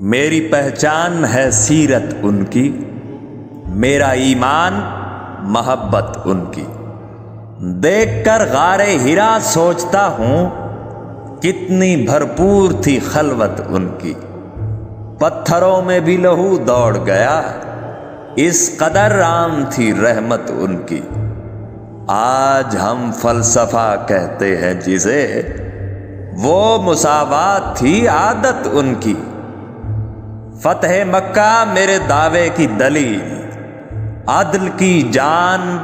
میری پہچان ہے سیرت ان کی، میرا ایمان محبت ان کی۔ دیکھ کر غار ہرا سوچتا ہوں کتنی بھرپور تھی خلوت ان کی۔ پتھروں میں بھی لہو دوڑ گیا، اس قدر عام تھی رحمت ان کی۔ آج ہم فلسفہ کہتے ہیں جسے، وہ مساوات تھی عادت ان کی۔ فتح مکہ میرے دعوے کی دلیل، عدل کی جان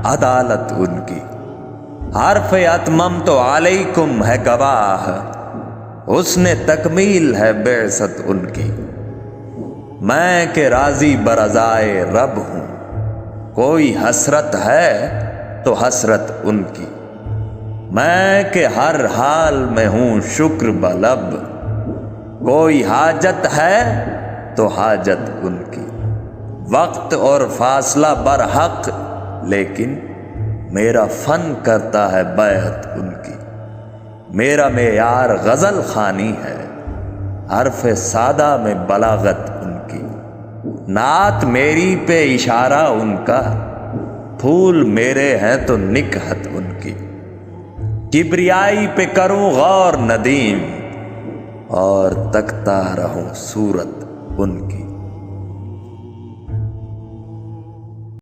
عدالت ان کی۔ حرف اتممت علیکم ہے گواہ، حسن تکمیل ہے بعثت ان کی۔ میں کہ راضی برضائے رب ہوں، کوئی حسرت ہے تو حسرت ان کی۔ میں کہ ہر حال میں ہوں شکر بلب، کوئی حاجت ہے تو حاجت ان کی۔ وقت اور فاصلہ برحق، لیکن میرا فن کرتا ہے بیعت ان کی۔ میرا معیار غزل خوانی ہے، حرف سادہ میں بلاغت ان کی۔ نعت میری پہ اشارہ ان کا، پھول میرے ہیں تو نکہت ان کی۔ کبریائی پہ کروں غور ندیم، اور تکتا رہوں صورت ان کی۔